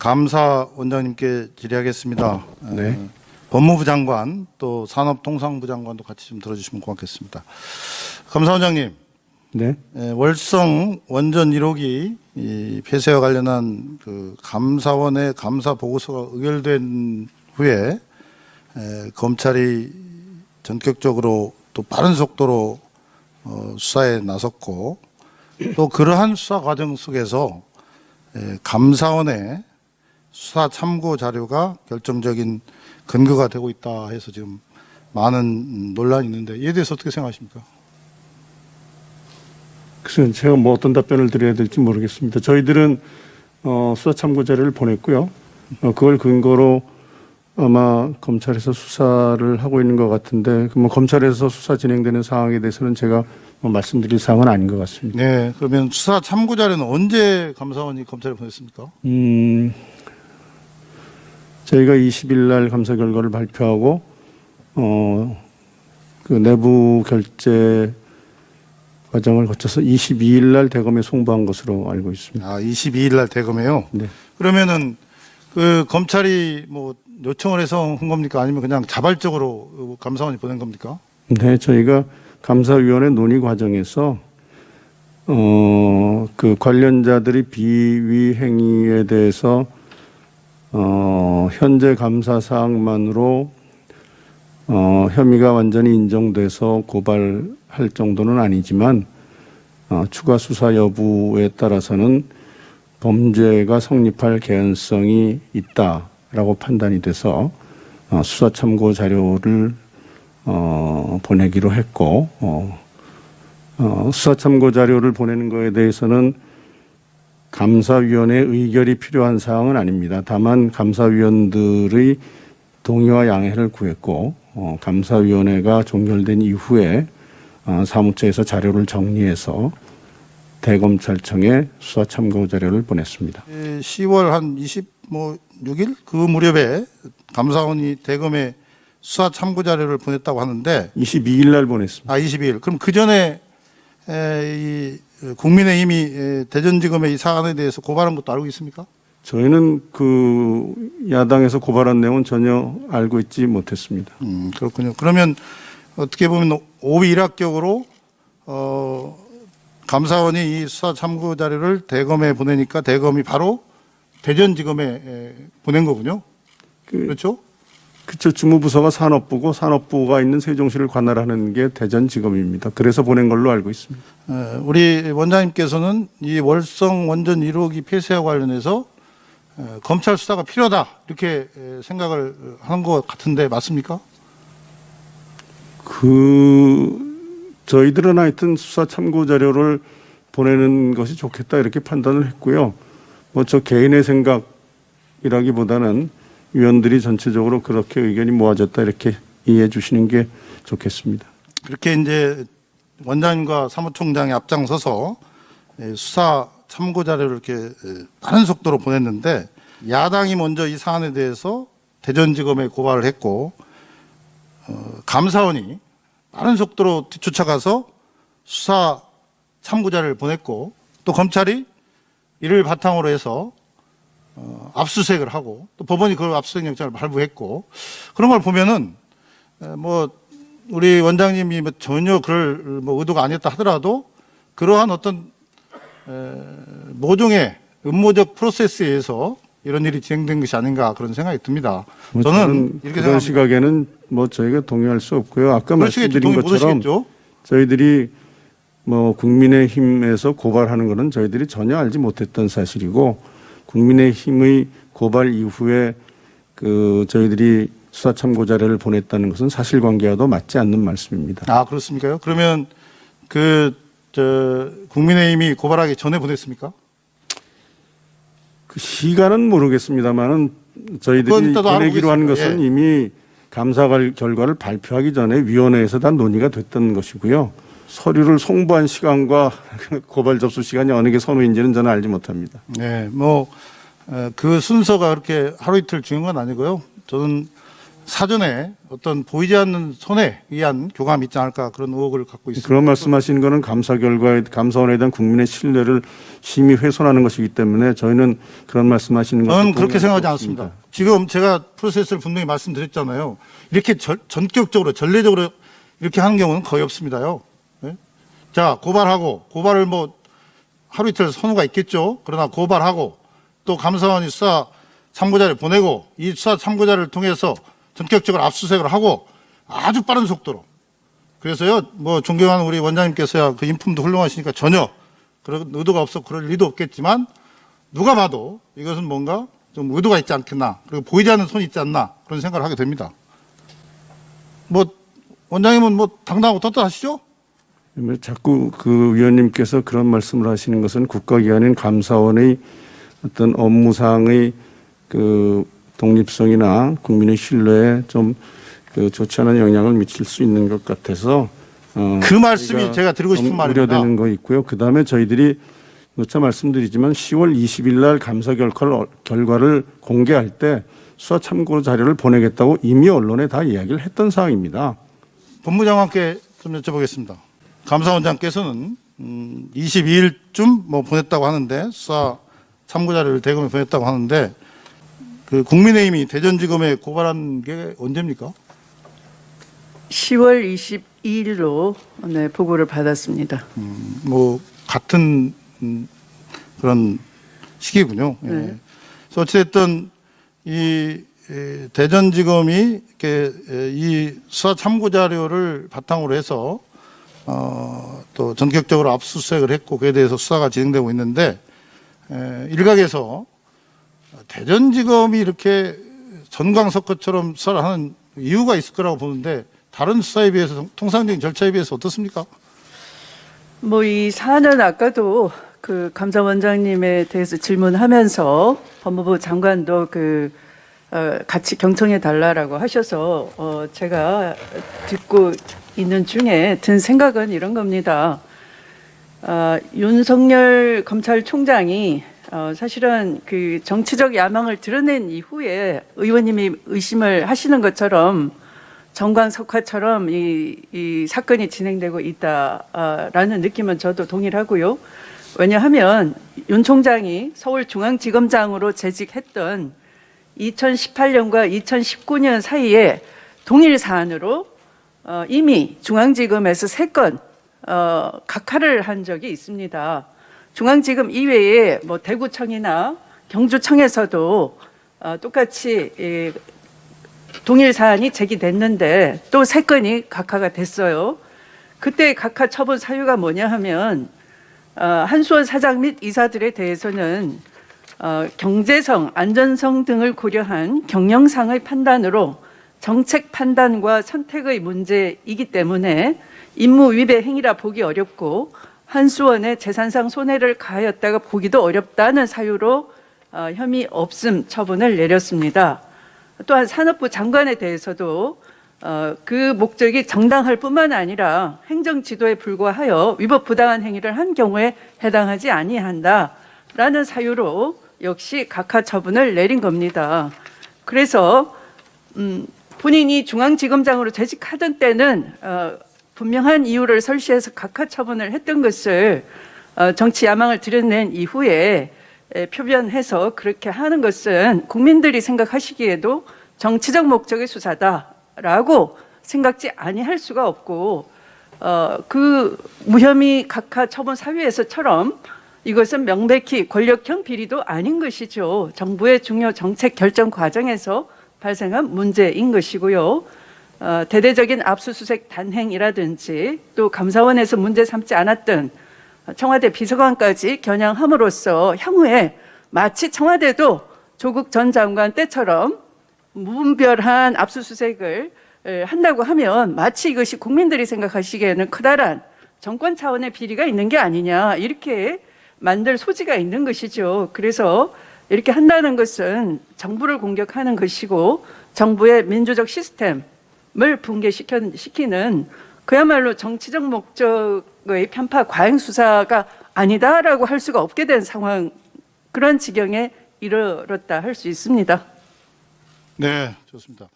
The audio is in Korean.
감사원장님께 질의하겠습니다. 네. 법무부 장관 또 산업통상부 장관도 같이 좀 들어주시면 고맙겠습니다. 감사원장님, 네. 월성 원전 1호기 이 폐쇄와 관련한 그 감사원의 감사 보고서가 의결된 후에 검찰이 전격적으로 또 빠른 속도로 수사에 나섰고 또 그러한 수사 과정 속에서 감사원의 수사 참고 자료가 결정적인 근거가 되고 있다 해서 지금 많은 논란이 있는데 이에 대해서 어떻게 생각하십니까? 글쎄요, 제가 뭐 어떤 답변을 드려야 될지 모르겠습니다. 저희들은 수사 참고 자료를 보냈고요. 그걸 근거로 아마 검찰에서 수사를 하고 있는 것 같은데, 뭐 검찰에서 수사 진행되는 상황에 대해서는 제가 뭐 말씀드릴 사항은 아닌 것 같습니다. 네, 그러면 수사 참고 자료는 언제 감사원이 검찰에 보냈습니까? 저희가 20일 날 감사 결과를 발표하고 그 내부 결재 과정을 거쳐서 22일 날 대검에 송부한 것으로 알고 있습니다. 아, 22일 날 대검에요? 네. 그러면은 그 검찰이 뭐 요청을 해서 한 겁니까? 아니면 그냥 자발적으로 감사원이 보낸 겁니까? 네, 저희가 감사위원회 논의 과정에서 그 관련자들이 비위 행위에 대해서 현재 감사 사항만으로 혐의가 완전히 인정돼서 고발할 정도는 아니지만 추가 수사 여부에 따라서는 범죄가 성립할 개연성이 있다라고 판단이 돼서 수사 참고 자료를 보내기로 했고 수사 참고 자료를 보내는 것에 대해서는 감사위원회 의결이 필요한 사항은 아닙니다. 다만 감사위원들의 동의와 양해를 구했고 감사위원회가 종결된 이후에 사무처에서 자료를 정리해서 대검찰청에 수사 참고 자료를 보냈습니다. 10월 한 26일 그 무렵에 감사원이 대검에 수사 참고 자료를 보냈다고 하는데 22일 날 보냈습니다. 22일. 그럼 그 전에 이 국민의힘이 대전지검의 이 사안에 대해서 고발한 것도 알고 있습니까? 저희는 그 야당에서 고발한 내용은 전혀 알고 있지 못했습니다. 그렇군요. 그러면 어떻게 보면 오비일학격으로 감사원이 이 수사 참고 자료를 대검에 보내니까 대검이 바로 대전지검에 보낸 거군요. 그렇죠? 그렇죠. 주무부서가 산업부고 산업부가 있는 세종시를 관할하는 게 대전지검입니다. 그래서 보낸 걸로 알고 있습니다. 우리 원장님께서는 이 월성 원전 1호기 폐쇄와 관련해서 검찰 수사가 필요하다 이렇게 생각을 한 것 같은데 맞습니까? 저희들은 하여튼 수사 참고 자료를 보내는 것이 좋겠다 이렇게 판단을 했고요. 뭐 저 개인의 생각이라기보다는 위원들이 전체적으로 그렇게 의견이 모아졌다 이렇게 이해해 주시는 게 좋겠습니다. 그렇게 이제 원장님과 사무총장이 앞장서서 수사 참고 자료를 이렇게 빠른 속도로 보냈는데 야당이 먼저 이 사안에 대해서 대전지검에 고발을 했고 감사원이 빠른 속도로 뒤쫓아가서 수사 참고 자료를 보냈고 또 검찰이 이를 바탕으로 해서 압수수색을 하고 또 법원이 그걸 압수수색 영장을 발부했고 그런 걸 보면은 뭐 우리 원장님이 뭐 전혀 그럴 뭐 의도가 아니었다 하더라도 그러한 어떤 모종의 음모적 프로세스에 의해서 이런 일이 진행된 것이 아닌가 그런 생각이 듭니다. 저는 이렇게 그런 생각합니다. 시각에는 뭐 저희가 동의할 수 없고요. 아까 말씀드린 것처럼 못하시겠죠? 저희들이 뭐 국민의힘에서 고발하는 것은 저희들이 전혀 알지 못했던 사실이고 국민의힘의 고발 이후에 그 저희들이 수사 참고 자료를 보냈다는 것은 사실관계와도 맞지 않는 말씀입니다. 아, 그렇습니까요? 그러면 국민의힘이 고발하기 전에 보냈습니까? 그 시간은 모르겠습니다만은 저희들이 보내기로 한 것은 이미 감사 결과를 발표하기 전에 위원회에서 다 논의가 됐던 것이고요. 서류를 송부한 시간과 고발 접수 시간이 어느 게 선후인지는 저는 알지 못합니다. 네, 뭐 그 순서가 그렇게 하루 이틀 중요한 건 아니고요. 저는 사전에 어떤 보이지 않는 손에 의한 교감이 있지 않을까 그런 의혹을 갖고 있습니다. 그런 말씀하시는 것은 감사 결과에 감사원에 대한 국민의 신뢰를 심히 훼손하는 것이기 때문에 저희는 그런 말씀하시는 것을 저는 그렇게 생각하지 동의할 수 않습니다. 없습니다. 지금 제가 프로세스를 분명히 말씀드렸잖아요. 이렇게 전격적으로 전례적으로 이렇게 하는 경우는 거의 없습니다요. 예? 자, 고발을 뭐 하루 이틀 선호가 있겠죠. 그러나 고발하고 또 감사원이 수사 참고자를 보내고 이 수사 참고자를 통해서 전격적으로 압수수색을 하고 아주 빠른 속도로. 그래서요, 뭐 존경하는 우리 원장님께서야 그 인품도 훌륭하시니까 전혀 그런 의도가 없어 그럴 리도 없겠지만 누가 봐도 이것은 뭔가 좀 의도가 있지 않겠나, 그리고 보이지 않는 손이 있지 않나 그런 생각을 하게 됩니다. 뭐 원장님은 뭐 당당하고 떳떳하시죠? 자꾸 그 위원님께서 그런 말씀을 하시는 것은 국가기관인 감사원의 어떤 업무상의 그 독립성이나 국민의 신뢰에 좀 그 좋지 않은 영향을 미칠 수 있는 것 같아서 그 말씀이 제가 드리고 싶은 말입니다. 우려되는 거 있고요. 그 다음에 저희들이 누차 말씀드리지만 10월 20일 날 감사 결과를 공개할 때 수사 참고 자료를 보내겠다고 이미 언론에 다 이야기를 했던 사항입니다. 본부장관께 좀 여쭤보겠습니다. 감사원장께서는 22일쯤 뭐 보냈다고 하는데 수사 참고자료를 대검에 보냈다고 하는데 그 국민의힘이 대전지검에 고발한 게 언제입니까? 10월 22일로 네, 보고를 받았습니다. 뭐 같은 그런 시기군요. 예. 네. 그래서 어찌됐든 이 대전지검이 이렇게 이 수사 참고 자료를 바탕으로 해서 또 전격적으로 압수수색을 했고 그에 대해서 수사가 진행되고 있는데 일각에서 대전지검이 이렇게 전광석화처럼 수사를 하는 이유가 있을 거라고 보는데 다른 수사에 비해서 통상적인 절차에 비해서 어떻습니까? 뭐 이 사안은 아까도 그 감사원장님에 대해서 질문하면서 법무부 장관도 같이 경청해 달라라고 하셔서 제가 듣고 있는 중에 든 생각은 이런 겁니다. 윤석열 검찰총장이 사실은 그 정치적 야망을 드러낸 이후에 의원님이 의심을 하시는 것처럼 정광석화처럼 이 사건이 진행되고 있다라는 느낌은 저도 동의를 하고요. 왜냐하면 윤 총장이 서울중앙지검장으로 재직했던 2018년과 2019년 사이에 동일 사안으로 이미 중앙지검에서 3건 각하를 한 적이 있습니다. 중앙지검 이외에 뭐 대구청이나 경주청에서도 똑같이 동일 사안이 제기됐는데 또 3건이 각하가 됐어요. 그때 각하 처분 사유가 뭐냐 하면 한수원 사장 및 이사들에 대해서는 경제성, 안전성 등을 고려한 경영상의 판단으로 정책 판단과 선택의 문제이기 때문에 임무 위배 행위라 보기 어렵고 한수원의 재산상 손해를 가하였다가 보기도 어렵다는 사유로 혐의 없음 처분을 내렸습니다. 또한 산업부 장관에 대해서도 그 목적이 정당할 뿐만 아니라 행정지도에 불과하여 위법 부당한 행위를 한 경우에 해당하지 아니한다라는 사유로 역시 각하 처분을 내린 겁니다. 그래서 본인이 중앙지검장으로 재직하던 때는 분명한 이유를 설시해서 각하 처분을 했던 것을 정치 야망을 드러낸 이후에 표변해서 그렇게 하는 것은 국민들이 생각하시기에도 정치적 목적의 수사다라고 생각지 아니할 수가 없고 그 무혐의 각하 처분 사유에서처럼 이것은 명백히 권력형 비리도 아닌 것이죠. 정부의 중요 정책 결정 과정에서 발생한 문제인 것이고요. 대대적인 압수수색 단행이라든지 또 감사원에서 문제 삼지 않았던 청와대 비서관까지 겨냥함으로써 향후에 마치 청와대도 조국 전 장관 때처럼 무분별한 압수수색을 한다고 하면 마치 이것이 국민들이 생각하시기에는 커다란 정권 차원의 비리가 있는 게 아니냐 이렇게 만들 소지가 있는 것이죠. 그래서 이렇게 한다는 것은 정부를 공격하는 것이고 정부의 민주적 시스템을 붕괴시키는 그야말로 정치적 목적의 편파 과잉 수사가 아니다라고 할 수가 없게 된 상황, 그런 지경에 이르렀다 할 수 있습니다. 네, 좋습니다.